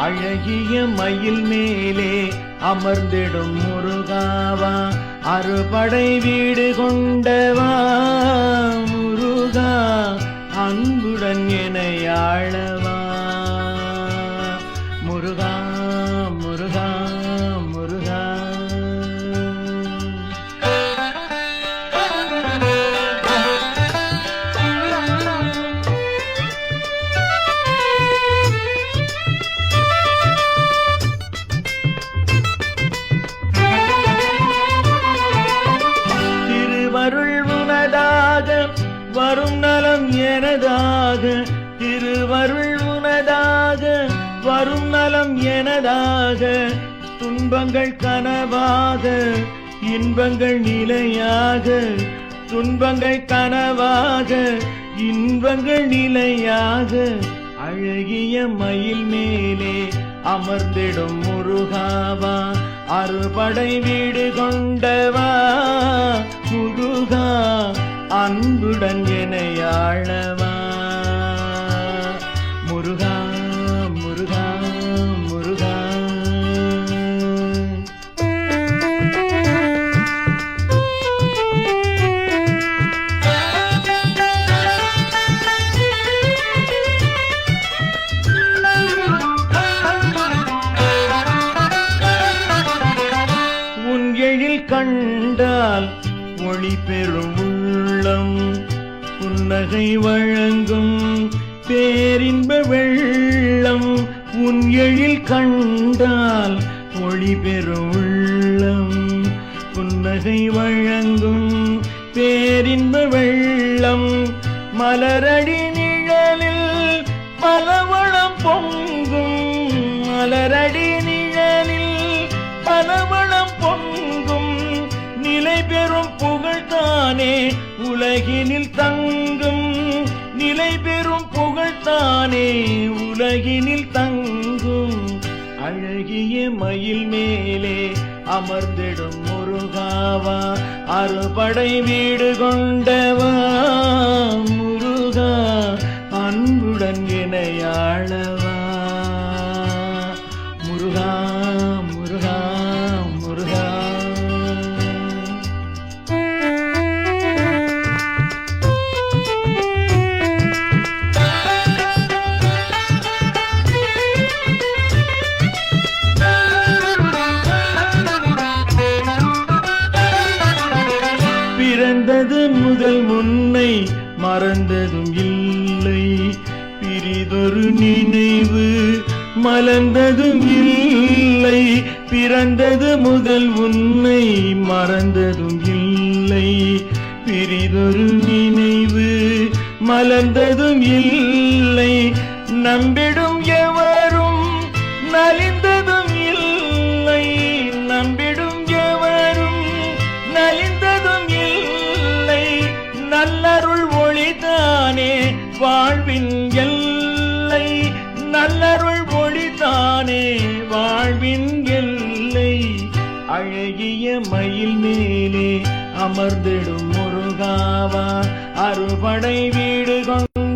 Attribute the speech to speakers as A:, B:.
A: அழகிய மயில் மேலே அமர்ந்திடும் முருகாவா, அறுபடை வீடு கொண்டவா முருகா, அன்புடன் என்னை ஆளவா முருகா முருகா முருகா. திருவருள் உனதாக வரும் நலம் எனதாக, திருவருள் உனதாக வரும் நலம் எனதாக, துன்பங்கள் கனவாக இன்பங்கள் நிலையாக, துன்பங்கள் கனவாக இன்பங்கள் நிலையாக, அழகிய மயில் மேலே அமர்ந்திடும் முருகாவா, அறுபடை வீடு கொண்டவா முருகா, அன்புடன் என்னை ஆளவா முருகா முருகா முருகா. உன் எழில் கண்டால் ஒளி பெறும் உள்ளம், புன்னகை வழங்கும் பேரின்ப வெள்ளம், உன் எழில் கண்டால் ஒளி பெறும் உள்ளம், புன்னகை வழங்கும் பேரின்ப வெள்ளம், மலரடி நிழலில் பலவளம் பொங்கும், மலரடி நிழலில் பலவளம் பொங்கும், நிலை பெறும் புகழ்தானே உலகினில் தங்கும், நிலை பெறும் புகழ்தானே உலகினில் தங்கும், அழகிய மயில் மேலே அமர்ந்திடும் முருகாவா, அறுபடை வீடு கொண்டவா முருகா, அன்புடன் என்னை ஆளவா முருகா முருகா முருகா. பிறந்தது முதல் முன்னை மறந்ததும் இல்லை, பிரிதொரு நினைவு மலர்ந்ததும் இல்லை, பிறந்தது முதல் உன்னை மறந்ததும் இல்லை, பிரிதொரு நினைவு மலர்ந்ததும் இல்லை, நம்பிடும் எவரும் நலிந்ததும் இல்லை, நம்பிடும் எவரும் நலிந்ததும் இல்லை, நல்லருள் ஒளிதானே வாழ்வின் எல்லை, நல்லருள் ஒளிதானே வாழ்வின் எல்லை, அழகிய மயில் மேலே அமர்ந்திடும் முருகாவா, அறுபடை வீடு கொண்ட